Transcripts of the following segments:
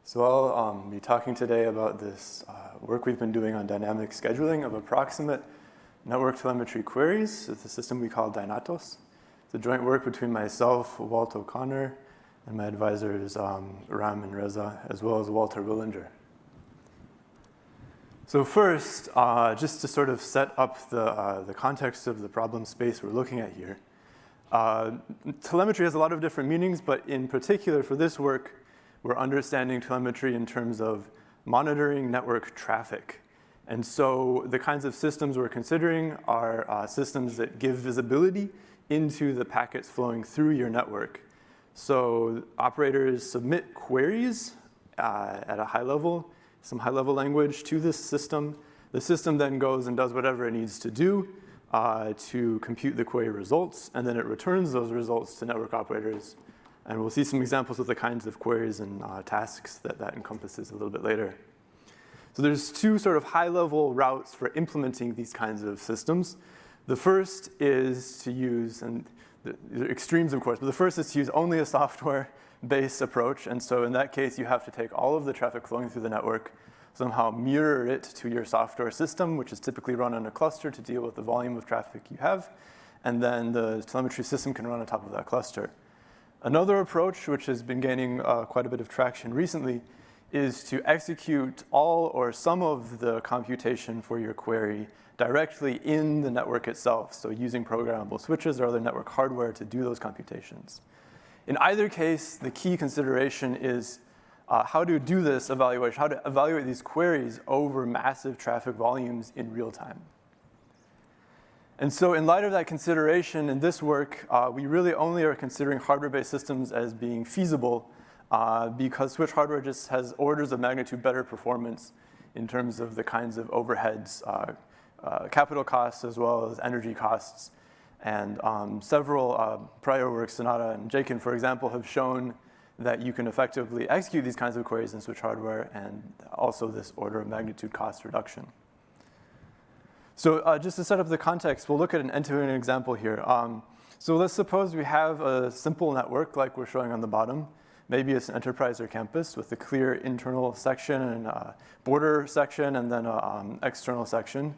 So I'll be talking today about this work we've been doing on dynamic scheduling of approximate network telemetry queries. It's a system we call DynATOS. It's a joint work between myself, Walt O'Connor, and my advisors Ram and Reza, as well as Walter Willinger. So first, just to sort of set up the context of the problem space we're looking at here. Telemetry has a lot of different meanings, but in particular for this work, we're understanding telemetry in terms of monitoring network traffic. And so the kinds of systems we're considering are systems that give visibility into the packets flowing through your network. So operators submit queries at a high level, some high-level language to this system. The system then goes and does whatever it needs to do to compute the query results, and then it returns those results to network operators. And we'll see some examples of the kinds of queries and tasks that encompasses a little bit later. So there's two sort of high-level routes for implementing these kinds of systems. The first is to use, and the extremes of course, but the first is to use only a software-based approach. And so in that case, you have to take all of the traffic flowing through the network, somehow mirror it to your software system, which is typically run on a cluster to deal with the volume of traffic you have. And then the telemetry system can run on top of that cluster. Another approach, which has been gaining quite a bit of traction recently, is to execute all or some of the computation for your query directly in the network itself, so using programmable switches or other network hardware to do those computations. In either case, the key consideration is how to do this evaluation, how to evaluate these queries over massive traffic volumes in real time. And so in light of that consideration in this work, we really only are considering hardware-based systems as being feasible because switch hardware just has orders of magnitude better performance in terms of the kinds of overheads, capital costs, as well as energy costs. And several prior works, Sonata and Jakin, for example, have shown that you can effectively execute these kinds of queries in switch hardware and also this order of magnitude cost reduction. So just to set up the context, we'll look at an end-to-end example here. So let's suppose we have a simple network like we're showing on the bottom. Maybe it's an enterprise or campus with a clear internal section and a border section and then an external section.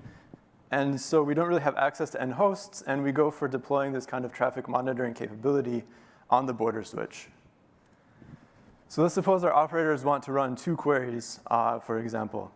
And so we don't really have access to end hosts, and we go for deploying this kind of traffic monitoring capability on the border switch. So let's suppose our operators want to run two queries, for example.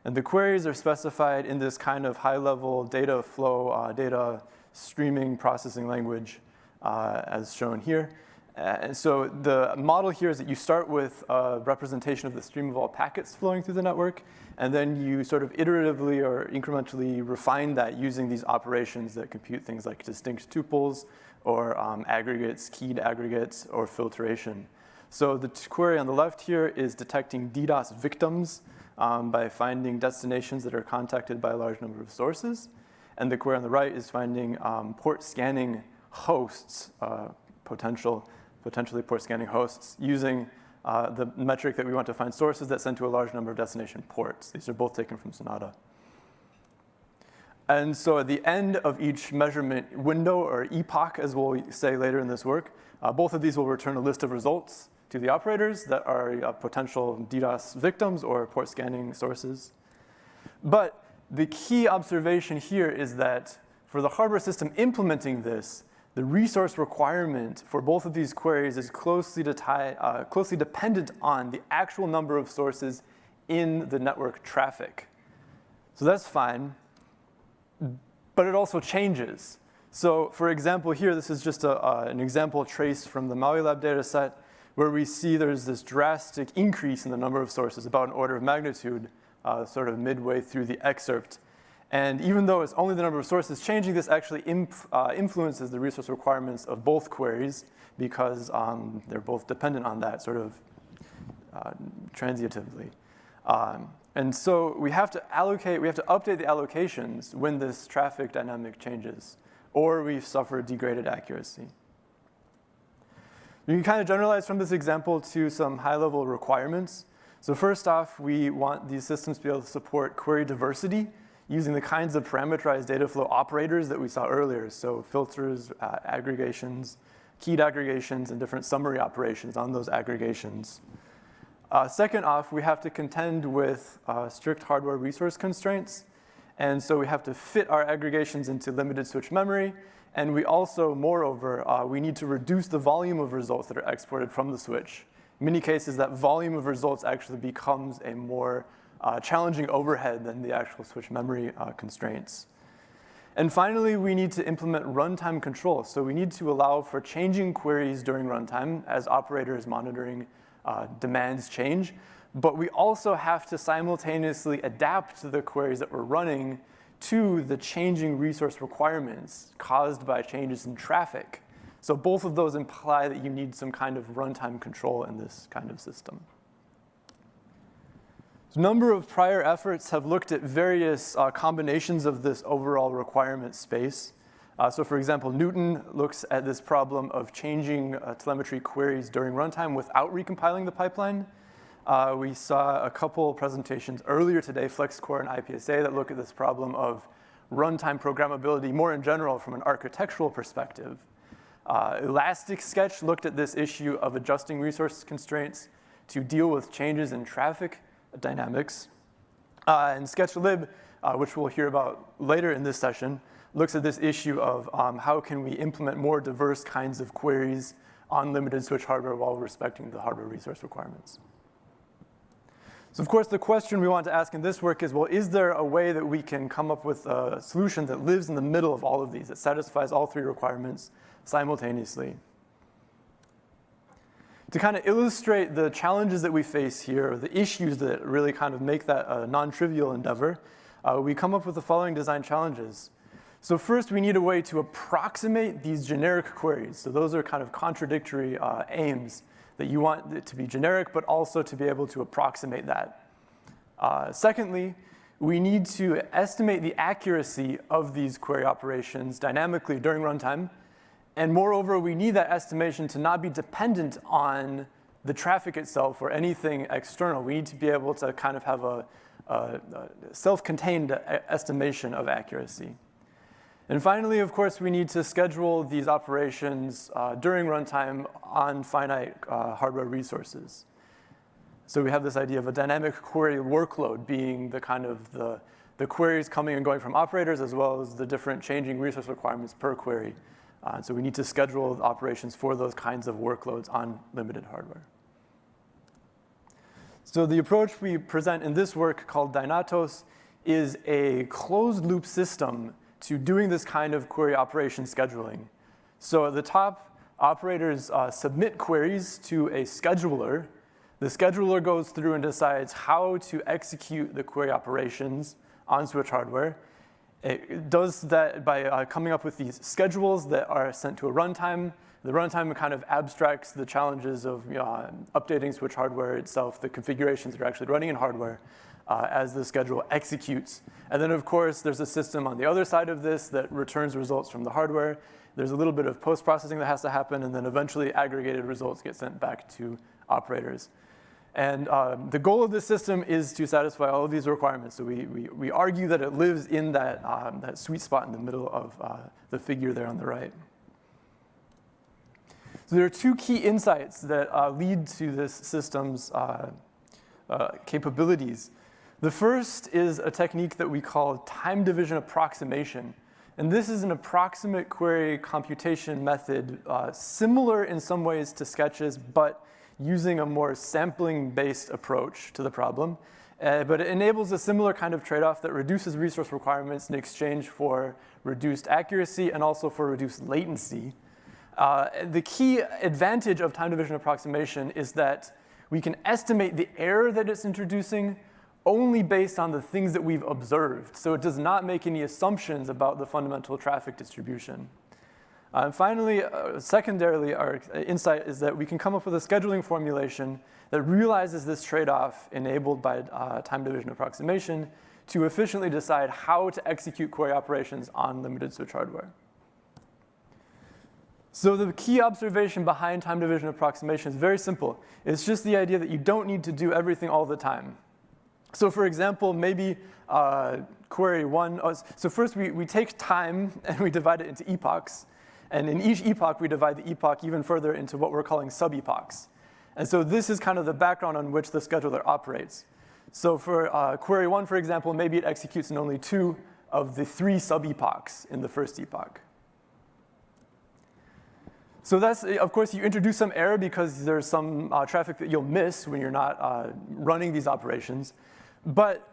And the queries are specified in this kind of high-level data flow, data streaming processing language, as shown here. And so the model here is that you start with a representation of the stream of all packets flowing through the network, and then you sort of iteratively or incrementally refine that using these operations that compute things like distinct tuples or aggregates, keyed aggregates, or filtration. So the query on the left here is detecting DDoS victims by finding destinations that are contacted by a large number of sources. And the query on the right is finding port scanning hosts, potentially port scanning hosts, using the metric that we want to find sources that send to a large number of destination ports. These are both taken from Sonata. And so at the end of each measurement window, or epoch, as we'll say later in this work, both of these will return a list of results to the operators that are potential DDoS victims or port scanning sources. But the key observation here is that for the hardware system implementing this, the resource requirement for both of these queries is closely dependent on the actual number of sources in the network traffic. So that's fine, but it also changes. So for example, here, this is just an example trace from the Maui Lab data set where we see there's this drastic increase in the number of sources, about an order of magnitude, sort of midway through the excerpt. And even though it's only the number of sources changing, this actually influences the resource requirements of both queries because they're both dependent on that sort of transitively. And so we have to update the allocations when this traffic dynamic changes, or we suffer degraded accuracy. You can kind of generalize from this example to some high-level requirements. So first off, we want these systems to be able to support query diversity using the kinds of parameterized data flow operators that we saw earlier. So filters, aggregations, keyed aggregations, and different summary operations on those aggregations. Second off, we have to contend with strict hardware resource constraints. And so we have to fit our aggregations into limited switch memory. And we also, moreover, we need to reduce the volume of results that are exported from the switch. In many cases, that volume of results actually becomes a more challenging overhead than the actual switch memory constraints. And finally, we need to implement runtime control. So we need to allow for changing queries during runtime as operators monitoring demands change. But we also have to simultaneously adapt the queries that we're running to the changing resource requirements caused by changes in traffic. So both of those imply that you need some kind of runtime control in this kind of system. A number of prior efforts have looked at various combinations of this overall requirement space. So for example, Newton looks at this problem of changing telemetry queries during runtime without recompiling the pipeline. We saw a couple presentations earlier today, FlexCore and IPSA, that look at this problem of runtime programmability more in general from an architectural perspective. Elastic Sketch looked at this issue of adjusting resource constraints to deal with changes in traffic dynamics. And SketchLib, which we'll hear about later in this session, looks at this issue of how can we implement more diverse kinds of queries on limited switch hardware while respecting the hardware resource requirements. So of course, the question we want to ask in this work is, well, is there a way that we can come up with a solution that lives in the middle of all of these, that satisfies all three requirements simultaneously? To kind of illustrate the challenges that we face here, or the issues that really kind of make that a non-trivial endeavor, we come up with the following design challenges. So first, we need a way to approximate these generic queries. So those are kind of contradictory aims, that you want it to be generic, but also to be able to approximate that. Secondly, we need to estimate the accuracy of these query operations dynamically during runtime. And moreover, we need that estimation to not be dependent on the traffic itself or anything external. We need to be able to kind of have a self-contained estimation of accuracy. And finally, of course, we need to schedule these operations during runtime on finite hardware resources. So we have this idea of a dynamic query workload being the kind of the queries coming and going from operators, as well as the different changing resource requirements per query. So we need to schedule operations for those kinds of workloads on limited hardware. So the approach we present in this work, called DynATOS, is a closed loop system to doing this kind of query operation scheduling. So at the top, operators submit queries to a scheduler. The scheduler goes through and decides how to execute the query operations on switch hardware. It does that by coming up with these schedules that are sent to a runtime. The runtime kind of abstracts the challenges of updating switch hardware itself, the configurations that are actually running in hardware as the schedule executes. And then, of course, there's a system on the other side of this that returns results from the hardware. There's a little bit of post-processing that has to happen, and then eventually aggregated results get sent back to operators. And the goal of this system is to satisfy all of these requirements. So we argue that it lives in that, that sweet spot in the middle of the figure there on the right. So there are two key insights that lead to this system's capabilities. The first is a technique that we call time division approximation. And this is an approximate query computation method, similar in some ways to sketches, but using a more sampling-based approach to the problem. But it enables a similar kind of trade-off that reduces resource requirements in exchange for reduced accuracy and also for reduced latency. The key advantage of time division approximation is that we can estimate the error that it's introducing only based on the things that we've observed. So it does not make any assumptions about the fundamental traffic distribution. And finally, secondarily, our insight is that we can come up with a scheduling formulation that realizes this trade-off enabled by time division approximation to efficiently decide how to execute query operations on limited switch hardware. So the key observation behind time division approximation is very simple. It's just the idea that you don't need to do everything all the time. So for example, maybe query one, so first we take time and we divide it into epochs. And in each epoch, we divide the epoch even further into what we're calling sub-epochs. And so this is kind of the background on which the scheduler operates. So for query 1, for example, maybe it executes in only 2 of the 3 sub-epochs in the first epoch. So that's, of course, you introduce some error because there's some traffic that you'll miss when you're not running these operations. But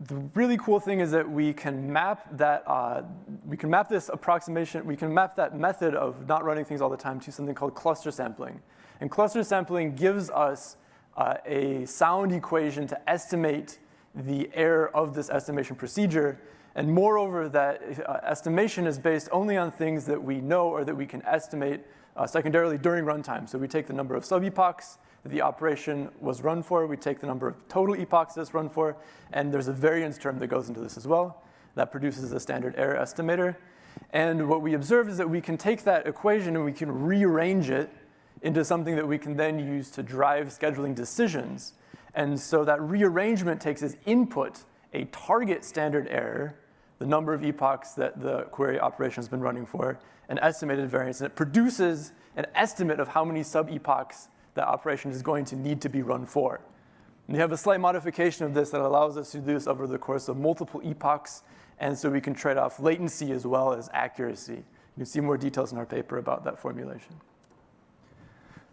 the really cool thing is that we can map that, this approximation, we can map that method of not running things all the time to something called cluster sampling. And cluster sampling gives us a sound equation to estimate the error of this estimation procedure. And moreover, that estimation is based only on things that we know or that we can estimate secondarily during runtime. So we take the number of sub-epochs that the operation was run for, we take the number of total epochs that's run for, and there's a variance term that goes into this as well. That produces a standard error estimator. And what we observe is that we can take that equation and we can rearrange it into something that we can then use to drive scheduling decisions. And so that rearrangement takes as input a target standard error, the number of epochs that the query operation has been running for, an estimated variance, and it produces an estimate of how many sub-epochs that operation is going to need to be run for. And you have a slight modification of this that allows us to do this over the course of multiple epochs, and so we can trade off latency as well as accuracy. You can see more details in our paper about that formulation.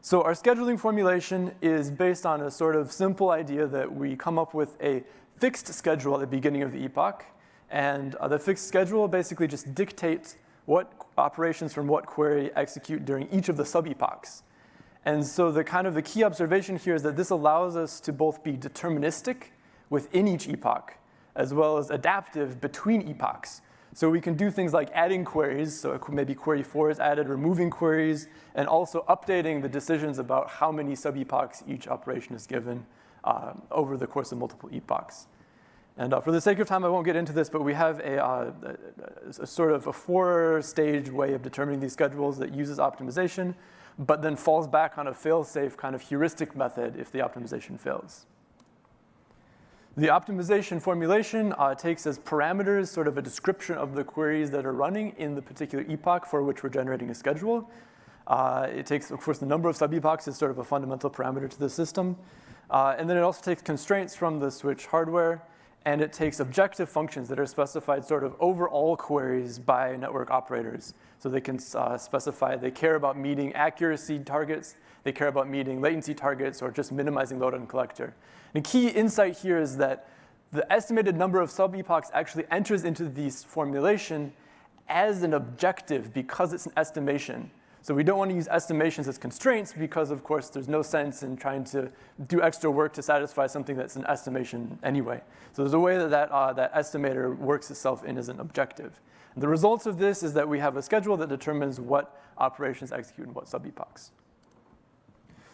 So our scheduling formulation is based on a sort of simple idea that we come up with a fixed schedule at the beginning of the epoch, and the fixed schedule basically just dictates what operations from what query execute during each of the sub-epochs. And so the key observation here is that this allows us to both be deterministic within each epoch, as well as adaptive between epochs. So we can do things like adding queries, so maybe query 4 is added, removing queries, and also updating the decisions about how many sub-epochs each operation is given over the course of multiple epochs. And for the sake of time, I won't get into this, but we have a sort of a 4-stage way of determining these schedules that uses optimization, but then falls back on a fail-safe kind of heuristic method if the optimization fails. The optimization formulation takes as parameters sort of a description of the queries that are running in the particular epoch for which we're generating a schedule. It takes, of course, the number of sub-epochs as sort of a fundamental parameter to the system. And then it also takes constraints from the switch hardware, and it takes objective functions that are specified sort of over all queries by network operators. So they can specify they care about meeting accuracy targets, they care about meeting latency targets, or just minimizing load on collector. And a key insight here is that the estimated number of sub-epochs actually enters into this formulation as an objective because it's an estimation. So we don't want to use estimations as constraints because, of course, there's no sense in trying to do extra work to satisfy something that's an estimation anyway. So there's a way that that estimator works itself in as an objective. And the results of this is that we have a schedule that determines what operations execute in what sub-epochs.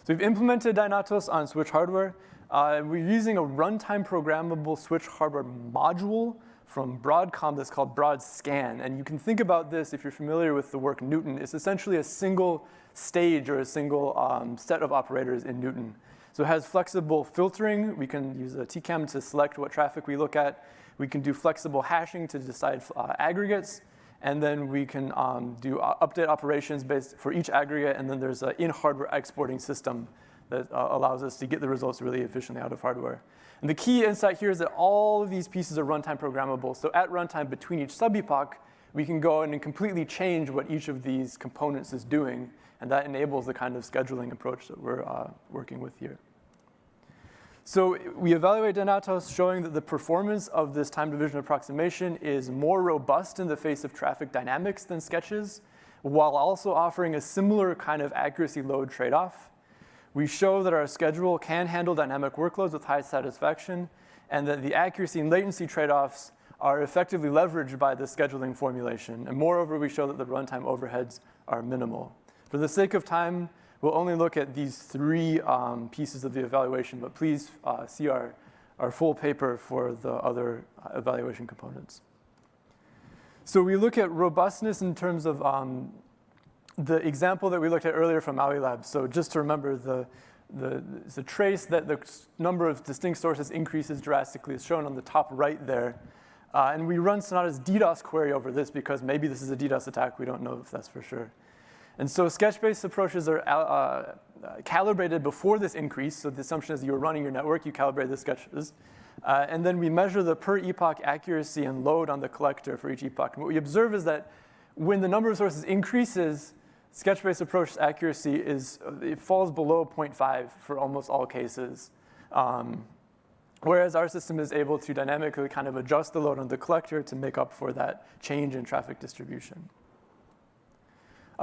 So we've implemented DynATOS on switch hardware. We're using a runtime programmable switch hardware module from Broadcom that's called BroadScan. And you can think about this, if you're familiar with the work Newton, it's essentially a single stage or a single set of operators in Newton. So it has flexible filtering. We can use a TCAM to select what traffic we look at. We can do flexible hashing to decide aggregates. And then we can do update operations based for each aggregate. And then there's an in-hardware exporting system that allows us to get the results really efficiently out of hardware. And the key insight here is that all of these pieces are runtime programmable. So at runtime between each sub-epoch, we can go in and completely change what each of these components is doing. And that enables the kind of scheduling approach that we're working with here. So we evaluate DynATOS showing that the performance of this time division approximation is more robust in the face of traffic dynamics than sketches, while also offering a similar kind of accuracy load trade-off. We show that our schedule can handle dynamic workloads with high satisfaction, and that the accuracy and latency trade-offs are effectively leveraged by the scheduling formulation. And moreover, we show that the runtime overheads are minimal. For the sake of time, we'll only look at these 3 pieces of the evaluation, but please see our full paper for the other evaluation components. So we look at robustness in terms of the example that we looked at earlier from Maui Lab. So just to remember, the trace that the number of distinct sources increases drastically is shown on the top right there. And we run Sonata's DDoS query over this because maybe this is a DDoS attack. We don't know if that's for sure. And so sketch-based approaches are calibrated before this increase. So the assumption is you were running your network, you calibrated the sketches. And then we measure the per epoch accuracy and load on the collector for each epoch. And what we observe is that when the number of sources increases, sketch-based approach accuracy it falls below 0.5 for almost all cases. Whereas our system is able to dynamically kind of adjust the load on the collector to make up for that change in traffic distribution.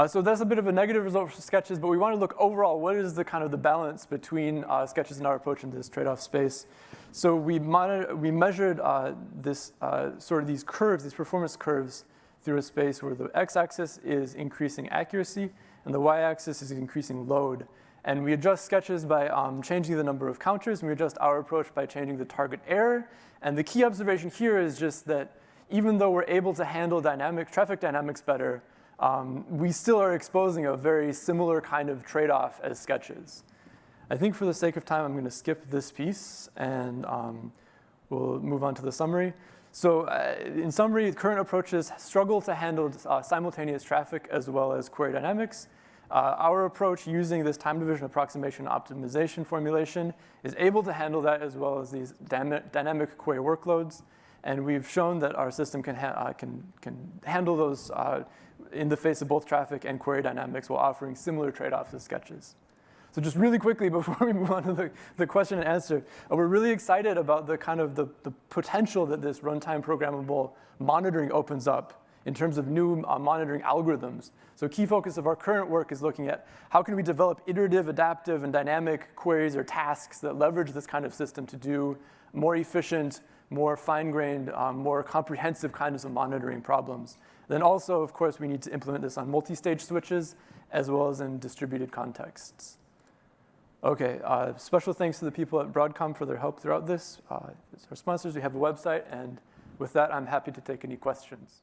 So that's a bit of a negative result for sketches, but we want to look overall, what is the kind of the balance between sketches and our approach in this trade-off space? So we measured this sort of these curves, these performance curves, through a space where the x-axis is increasing accuracy and the y-axis is increasing load. And we adjust sketches by changing the number of counters, and we adjust our approach by changing the target error. And the key observation here is just that even though we're able to handle traffic dynamics better, we still are exposing a very similar kind of trade-off as sketches. I think for the sake of time, I'm going to skip this piece, and we'll move on to the summary. So in summary, current approaches struggle to handle simultaneous traffic as well as query dynamics. Our approach using this time division approximation optimization formulation is able to handle that as well as these dynamic query workloads. And we've shown that our system can handle those in the face of both traffic and query dynamics while offering similar trade-offs as sketches. So just really quickly before we move on to the question and answer, we're really excited about the kind of the potential that this runtime programmable monitoring opens up in terms of new monitoring algorithms. So a key focus of our current work is looking at how can we develop iterative, adaptive, and dynamic queries or tasks that leverage this kind of system to do more efficient, more fine-grained, more comprehensive kinds of monitoring problems. Then also, of course, we need to implement this on multi-stage switches as well as in distributed contexts. Okay, special thanks to the people at Broadcom for their help throughout this. As our sponsors, we have a website, and with that, I'm happy to take any questions.